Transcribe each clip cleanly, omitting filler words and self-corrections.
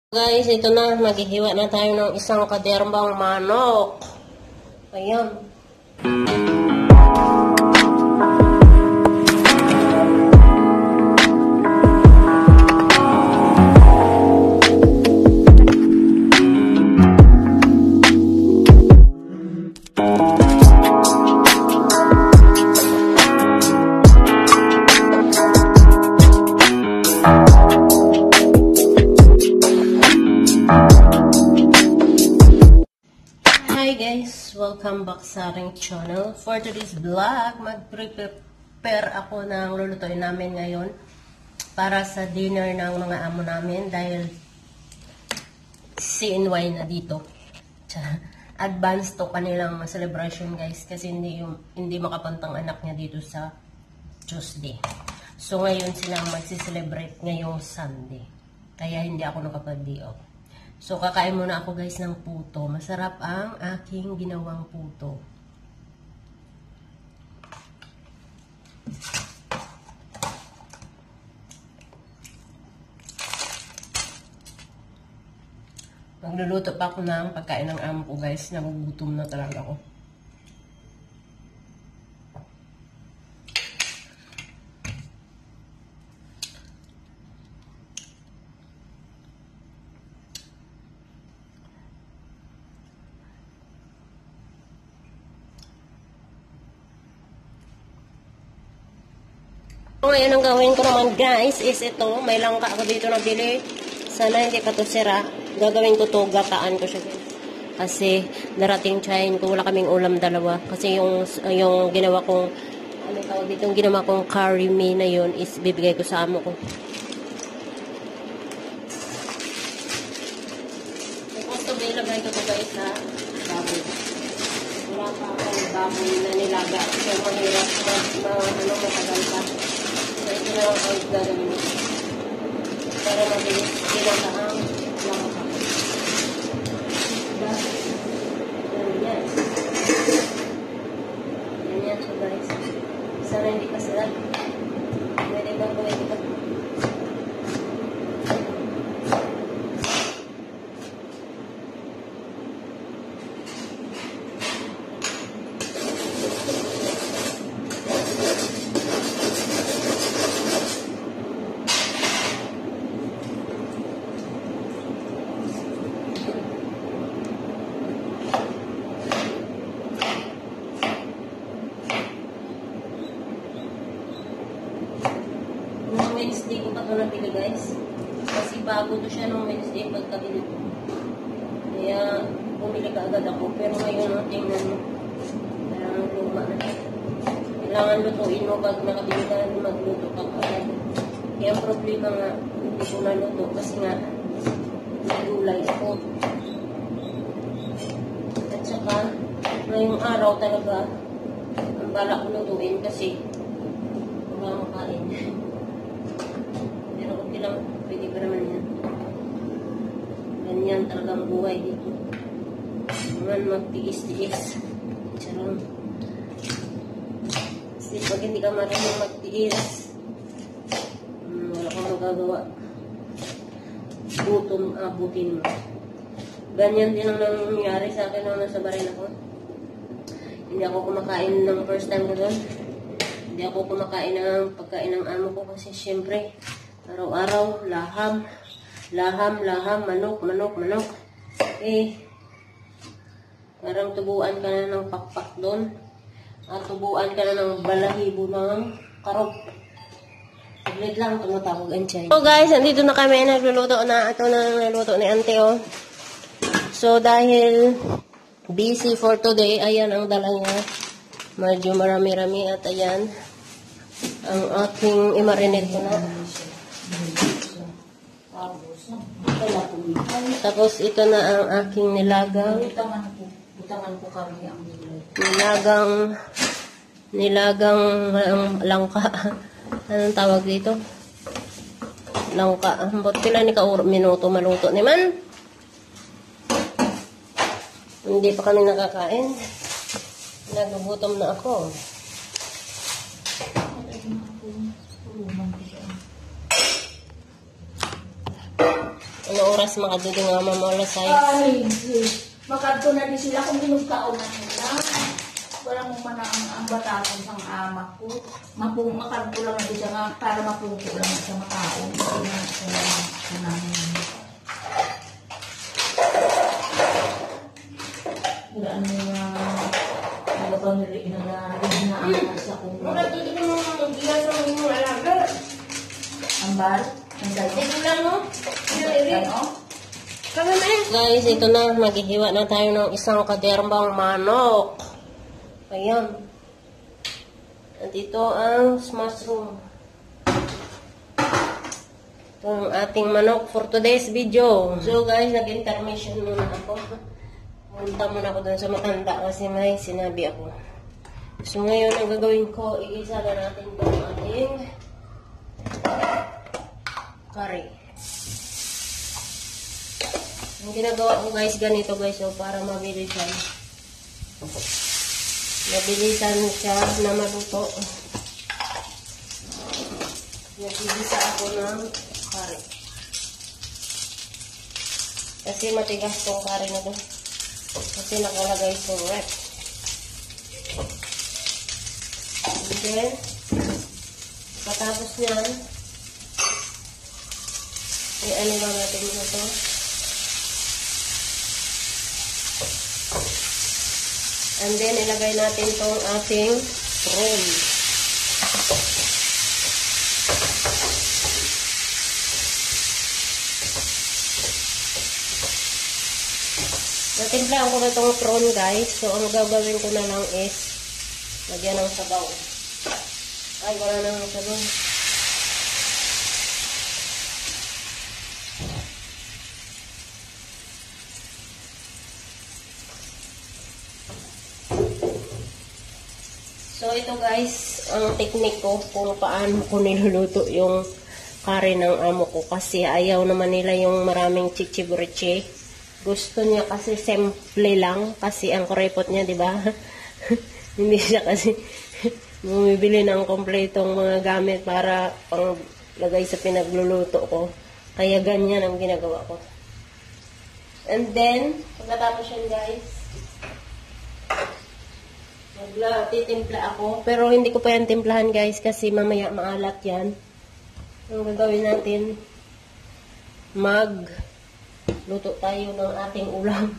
Guys, ito na. Maghihiwa na tayo ng isang kaderbang manok. Ayan. Hi guys! Welcome back sa aking channel. For today's vlog, mag-prepare ako ng lulutuin namin ngayon para sa dinner ng mga amo namin dahil CNY na dito. Advance to kanilang celebration guys kasi hindi makapantang anak niya dito sa Tuesday. So ngayon silang magsi-celebrate ngayong Sunday. Kaya hindi ako nakapag-day off. So, kakain muna ako guys ng puto. Masarap ang aking ginawang puto. Magluluto pa ako ng pagkain ng amo ko guys. Nagugutom na talaga ako. Ngayon ang gawin ko naman guys is ito, may langka ako dito nabili. Sana hindi pa to sira. Gagawin ko to, gataan ko siya guys. Kasi narating chain ko, wala kaming ulam dalawa. Kasi yung ginawa kong, ano tawag dito, yung ginawa kong curry mee na yun is bibigay ko sa amo ko. Tapos to ilagay ko to guys ha, baboy. Wala pa akong baboy na nilaga. Kasi mahirap matagal pa. So, ito na lang ang gagawin ito. Para mabilis kilala ang langka. Yan. Yan so guys. Sana hindi pa sila. Pwede ba po ito? Wednesday ko pa ito nabili guys. Kasi bago to siya nung Wednesday pagkabili ko. Kaya bumili ka agad ako. Pero ngayon tingnan mo. Kailangan luma na. Kailangan lutuin mo pag nakabili ka magluto ka agad. Kaya ang problema nga hindi ko naluto kasi nga nagulay ako. At saka ngayong araw talaga ang balak ko lutuin kasi wala makain. Lang, pwede pa naman yan. Ganyan talagang buhay dito. Naman magtiis-tiis. Charong. Kasi pag hindi ka marunong magtiis, wala kang magagawa. Gutom, abutin mo. Ganyan din ang nangyari sa akin nung nasa baril ako. Hindi ako kumakain ng first time ko doon. Hindi ako kumakain ng pagkain ng amo ko kasi syempre araw-araw, laham, manok. Eh, parang tubuan ka na ng pakpak doon. At tubuan ka na ng balahibo ng karog. Saglit lang, tumatawag ang chay. So guys, andito na kami, nagluluto na. Ito na naluto ni Auntie, oh. So, dahil busy for today, ayan ang dala niya. Medyo marami-rami at ayan. Ang aking imarinate ko na. Tapos ito na ang aking nilagang langka. Anong tawag dito? Langka. Ba't pila ni minuto maluto ni man? Hindi pa kami nakakain. Nagugutom na ako. Ano oras makadudong nga mamala size? Ay, makadto na din sila kung minugkaon na nila. Walang ang batasan sang ama ko. Makadto lang na din siya nga para mapungko lang sa makaon. Sa namin. Wala ano bang nag-inaangas sa kung... Makadudong nga mamala sa mga alaga. Ambar? Ang dali? Ito lang, no? Ano? Guys, ito na. Maghihiwa na tayo ng isang kaderbang manok. Ayan. At ito ang mushroom. Ito ang ating manok for today's video. So guys, nag-intermission muna ako. Punta muna ako dun sa matanda kasi may sinabi ako. So ngayon, ang gagawin ko, igisa na natin itong ating curry. Ang ginagawa ko guys, ganito guys, so para mabilisan. Mabilisan siya na maluto. Nagigisa ako ng curry. Kasi matigas tong curry na to. Kasi nakalagay sa rep. And then, patapos niyan, ano ba natin ito? And then, ilagay natin itong ating roll. Natimplahan ko na itong prawn guys. So, ang gagawin ko na lang is lagyan ng sabaw. Ay, wala nang sabaw. So, ito guys, ang technique ko kung paano ko niluluto yung curry ng amo ko. Kasi ayaw naman nila yung maraming chichibriche. Gusto niya kasi simple lang. Kasi ang kuripot niya, di ba? Hindi siya kasi bumibili ng kompletong mga gamit para panglagay sa pinagluluto ko. Kaya ganyan ang ginagawa ko. And then, pagkatapos yan guys, titimpla ako. Pero hindi ko pa yan timplahan guys kasi mamaya maalat yan. Ang gagawin natin, magluto tayo ng ating ulam.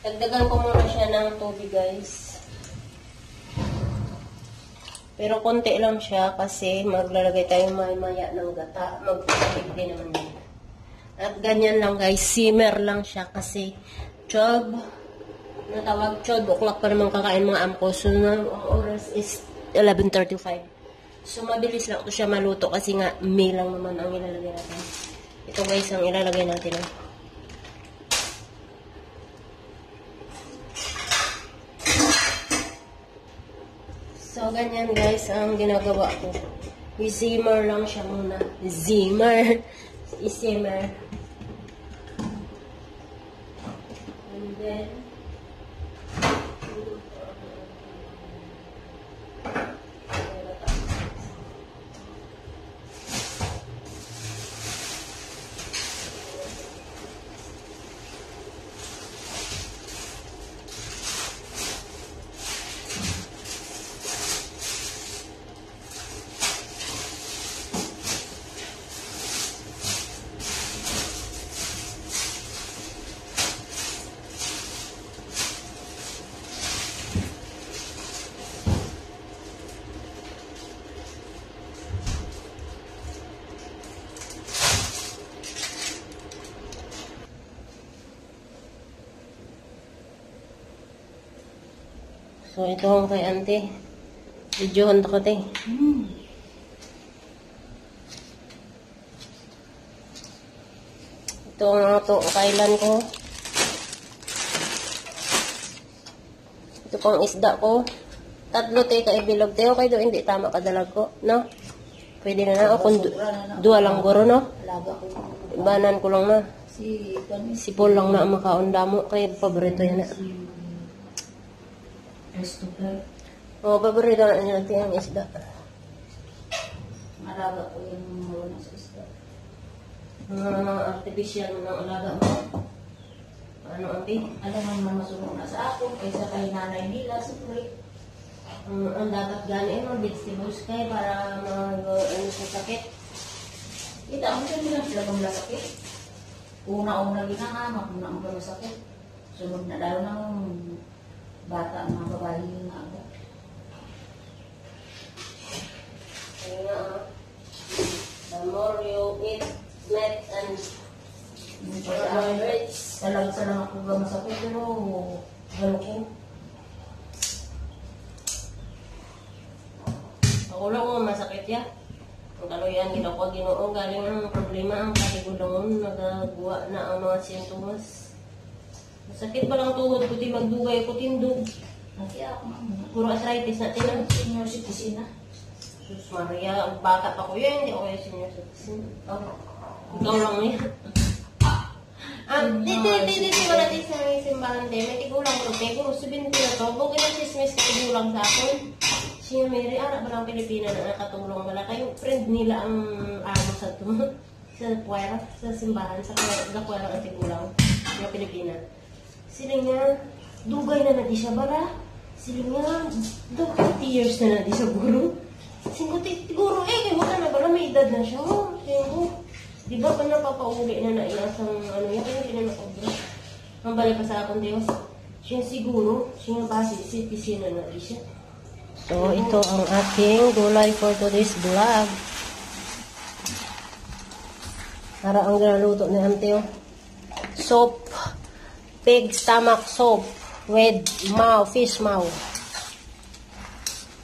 Dagdagan ko muna siya ng tubig guys. Pero konti lang siya kasi maglalagay tayo maya ng gata. Magpapig din naman yun. At ganyan lang guys, simmer lang siya kasi 12, natawag 12 o'clock pa naman kakain mga amko. So, ang oras is 11:35. So, mabilis lang ito siya maluto kasi nga may lang naman ang ilalagay natin. Ito guys ang ilalagay natin. So, ganyan guys ang ginagawa ko. I-simmer lang siya muna. I-simmer. And then, so, ito ang kay auntie. Videohan ko te. Ito ang kailan ko. Ito pang isda ko. Tatlo te kaibilog te. Okay do, hindi tama kadalag ko. No? Pwede na na. O kung dua lang guro, no? Ibanan ko lang na. Si Paul lang na ang makaunda mo. Kaya paborito yan na. Oo, paborito na natin ang isda. alaga ko yung mga sa isda. Mga artificial ng alaga mo. Ano ang big? Alam mo naman masunod na sa ako, kaysa kay nanay nila, siyempre. Ang dapat gani mga vegetables kayo para ano sa sakit. Kita mo siya nila sila kung sakit. Una-una ginahama, una-una sakit. Sunod na lalo ng bata, mga babae yung aga. Kaya nga, the more you eat meat and carbohydrates. Talaga sa lang ako gama sakit, pero halo ko. Ako lang kung masakit ya. Ang kaluyan, ginako, ginoo, galing ang problema, ang katigulong, nagagawa na ang mga sintomas. Masakit pa lang tuhod, kuti magdugay, kutindog. Kaya ako mamuna. Puro arthritis natin ang Senior citizen na. Sus Maria, bata pa ko yan, hindi ako yung senior citizen. Ikaw lang niya. Dito wala din sa simbahan din. May tigulang ko, kung sabihin ko na to, bukit ang sismis ka tigulang sa akin. Siya Mary, ba lang Pilipina na nakatulong wala kayong friend nila ang amo sa to. Sa puwera, sa simbahan, sa puwera ang tigulang, mga Pilipina. Sila nga, dugay na di siya bara. Sila nga, 20 years na di siya guro. Siguro kaya wala na bala, may edad na siya. Di ba pa napapauli na naiyasang ano yan, kaya hindi na nakobra. Ang balik pa sa akong Diyos, siya siguro, siya base, citizen na di siya. So, ito ang ating gulay for today's vlog. Para ang ginaluto ni Auntie, soup, pig stomach soup with fish maw.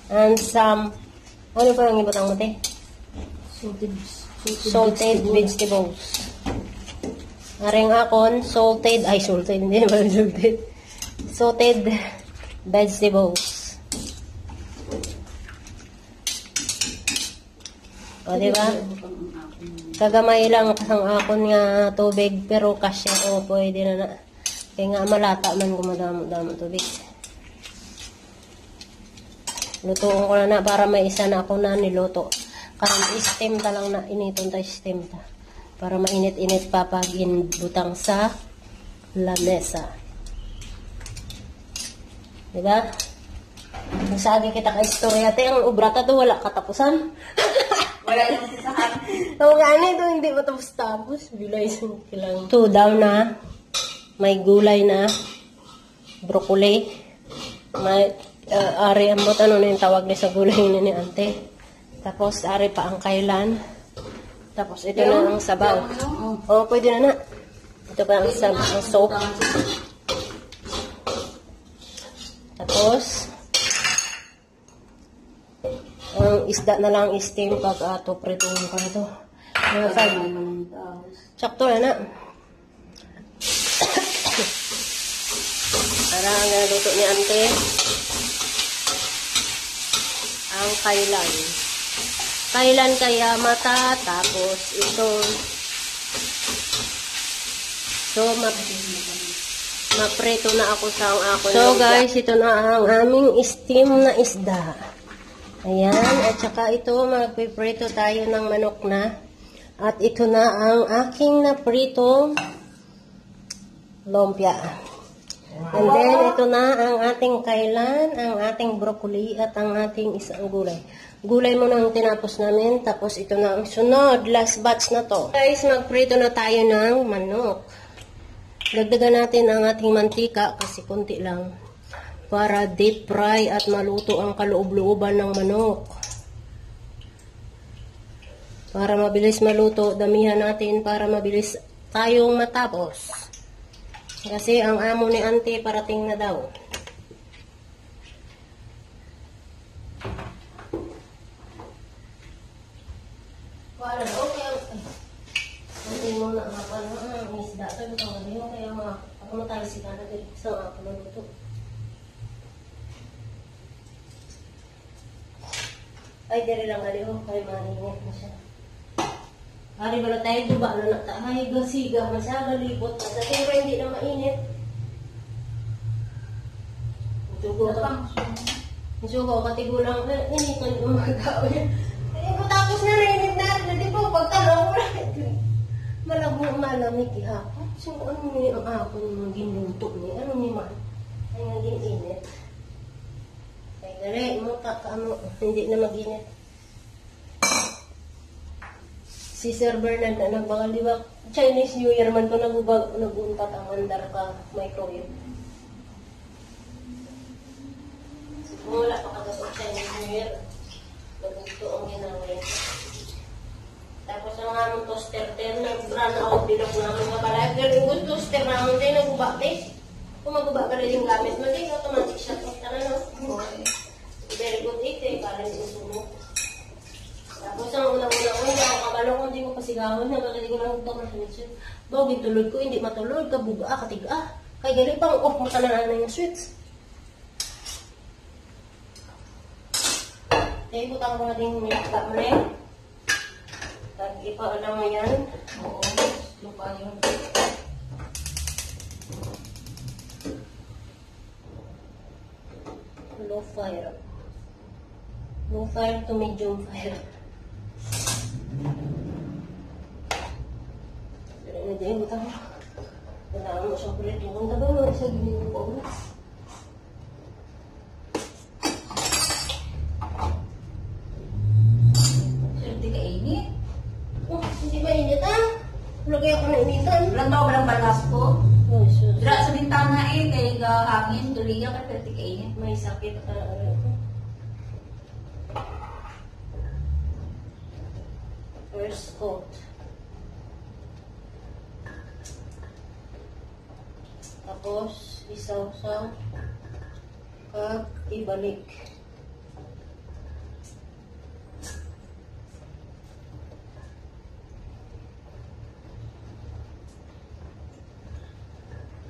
And some, ano pa ang ibutang mo, te? Salted vegetables. Aring akon, salted vegetables. O, diba? Kagamay lang ang akon nga tubig, pero kasya o pwede na na. Kaya nga malata man gumadamo-damo tubig. Lutuon ko na para may isa na ako na niluto. Karang steam ta lang na initon tayo steam ta. Para mainit-init pa pag inbutang sa lamesa. Diba? Nagsagi kita ka istorya. Ang ubra ka to, wala katapusan. Wala yung sisahan. So, gani ito, hindi matapos-tapos. Bilay sa lang. Ito daw na, may gulay na, broccoli, may, ari ambot, ano na yung tawag niya sa gulay ni Ante. Tapos, ari pa ang kailan. Tapos, ito na ang sabaw. Oo, pwede na na. Ito pa ang soap. Tapos, ang isda na lang steam pag prituhin ko na ito. Sakto na na. Para ang luto ni Ante, ang kailan. Kailan kaya mata, tapos ito. So, maprito na ako sa ako. So guys, ito na ang aming steam na isda. Ayan, at saka ito, magpiprito tayo ng manok na. At ito na ang aking naprito lumpia. And then, ito na ang ating kailan, ang ating broccoli, at ang ating isang gulay. Gulay muna ang tinapos namin, tapos ito na ang sunod, last batch na to. Guys, magprito na tayo ng manok. Dagdagan natin ang ating mantika, kasi konti lang. Para deep fry at maluto ang kaloob-looban ng manok. Para mabilis maluto, damihan natin para mabilis tayong matapos. Kasi ang amo ni Ante parating na daw. Wala na, okay. Ante mo na ang isda. Sabi ko nga din, kaya ako matalisikan na din sa ako maluto. Ay, diri lang gali ho. Kaya mahinit na siya. Ari bala tayo duba na natahay. Gasiga man siya. Galibot. At pero hindi na mainit. Sugo ka. Sugo ka tigulang. Initan yung mga tao niya. Kaya matapos Tapos na nainit na, di ba, pagtalaw ko na. Malabo, malamig ihapon. So, ano niya ang hapon yung ginuto niya? Ano niya man? Ay, naging init. Ay, gari, mo hindi na mag-init. Si Sir Bernard na nagbangal, di ba? Chinese New Year man to nag-untat ang mandar ka microwave. So, kung wala pa ka sa Chinese New Year, nag-unto ang ginawin. Tapos ang among toaster din, nag-run out bilog namin nga pala. Pero yung toaster namin din, nag-uba din. Kung mag-uba ka rin yung gamit mo din, automatic shut off ka na, no? Very good ito, para hindi sumo. Tapos ang unang-unang ko, hindi ako kabalo kung hindi ko pasigawan na bakit hindi ko lang ito na-switch. Bawagin tulog ko, hindi matulog, kabuga, katiga. Kaya gali pang off mo ka na yung switch. Kaya butang ko natin yung nilagta mo na yun. Ipa-alam mo yan. Oo, lupa yun. Low fire. Low fire to medium fire. Hindi, butang mo. Kailangan mo siyang kulit. Yung tabi mo, isa gini mo po. Hindi ka init. Oh, hindi ba init wala kaya ako nainitan. Walang tao, walang balas ko. Oh, sus. Dira sa bintana kaya hangin, tuliya ka, pero di ka init. May sakit ka na. First coat. Tapos, isaw-saw. Kag ibalik.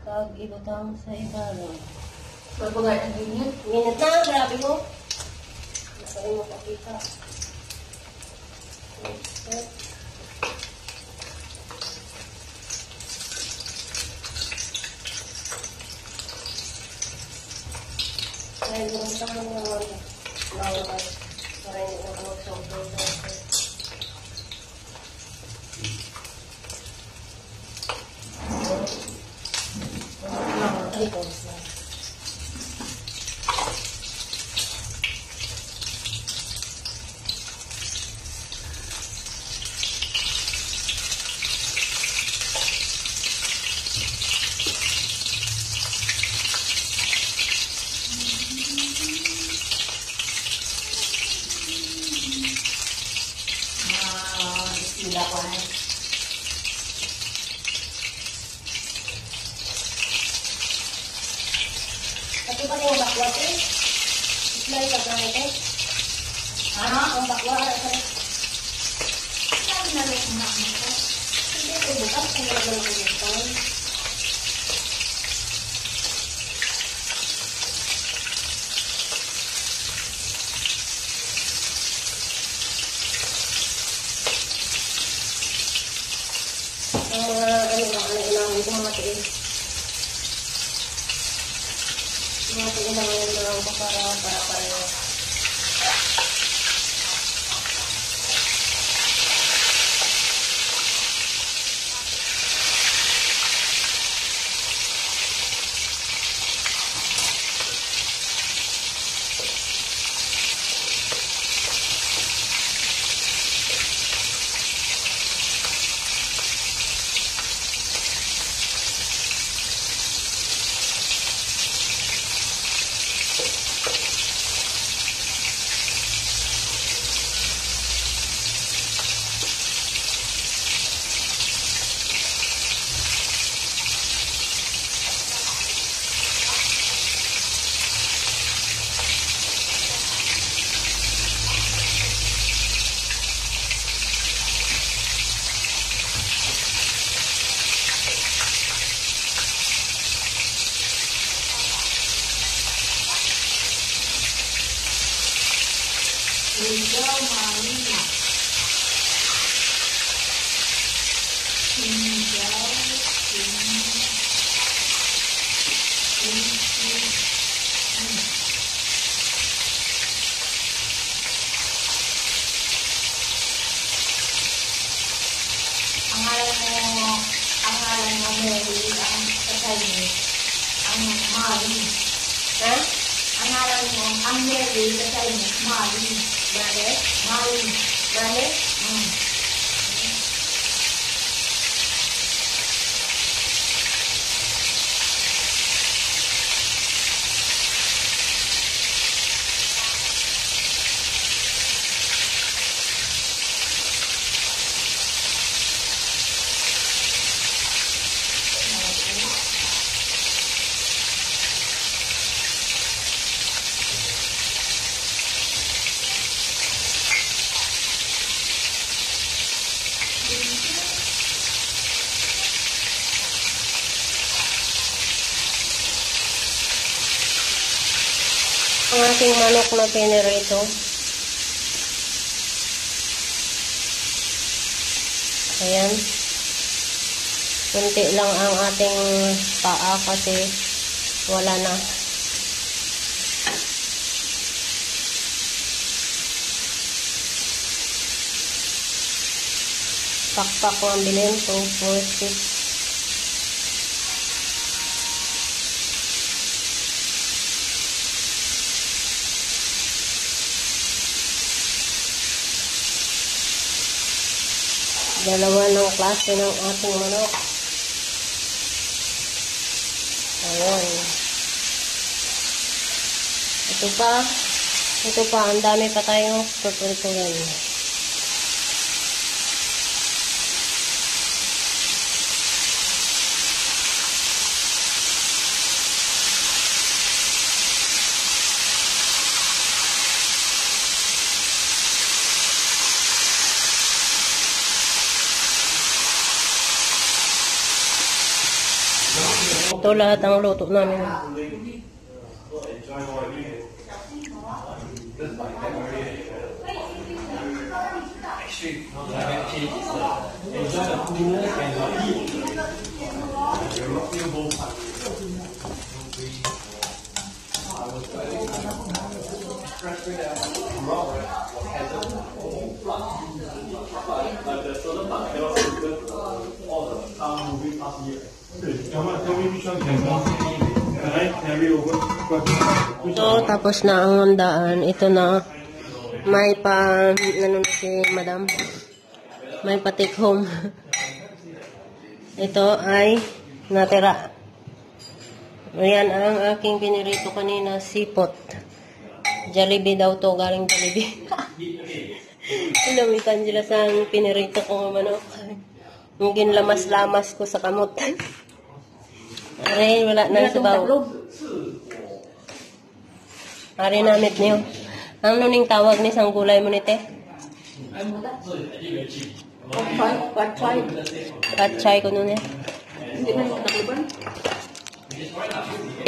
Kag ibutang sa ibabaw. Babagal ang init. Minute na, grabe mo. Masaya mo pakita. Kaya yung tama mo naman, laway. Para hindi na mag-sobrang sa ito. Sila ko ay. Pati pa yung bakwa eh. Islay ka na ito. Ano? Ang bakwa. Saan na rin umak mo ko? Hindi ito bukas. Kung wala lang ito. Ang mga ilang ko mga tiil. Mga tiil lang yung dalawang ko para pareho. Ikaw, Marina. ngalan mo Mary, ang sa Chinese, ang Mali. Ha? Ang ngalan mo, ang Mary sa Chinese, Mali. Bakit? Mali. Bakit? Ang ating manok na pinirito. Ayan. Kunti lang ang ating paa kasi wala na. Pakpak ko ang bilhin. 2, 4, 6. Dalawa ng klase ng ating manok. Ayan. Ito pa, ang dami pa tayong pupultuhin. Ito lahat ang luto namin. So, tapos na ang handaan. Ito na. May pa, ano na si madam. May pa take home. Ito ay natira. Ayan ang aking pinirito kanina, sipot. Jollibee daw to, galing Jollibee. Inamitan sila sa pinirito kong manok. Yung ginlamas-lamas ko sa kamot. Aray, wala na sa baw. Aray, namit niyo. Ang nuning tawag ni sang gulay mo nite? Patchay ko nun eh. Hindi man ito takliban.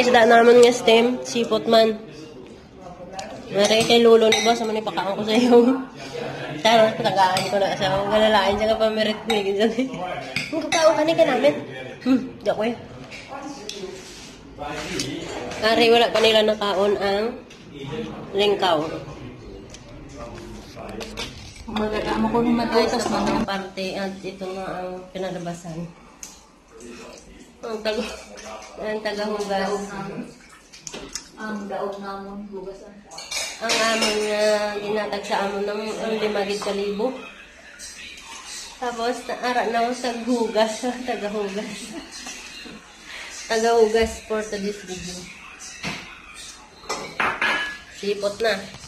Isda naman nga stem, sipot man. Aray, kay lulo ni boss, naman ipakaan ko sa iyo. Tara, tagaan ko na siya. Galalain siya ka pa merit ko eh. Kung tao ka ka namin. Diyak ko eh. Aray, wala pa nila nakaon ang lingkaw. Magkakama ko naman Ay, utas sa naman. parte at ito nga ang pinalabasan. Ang tagahugas. Ang daog namon, hugasan. Ang amon nga ginatag sa amon ng 5,000. Tapos, ara na ako taghugas. Tagahugas. Tagahugas for today's video. Sipot na.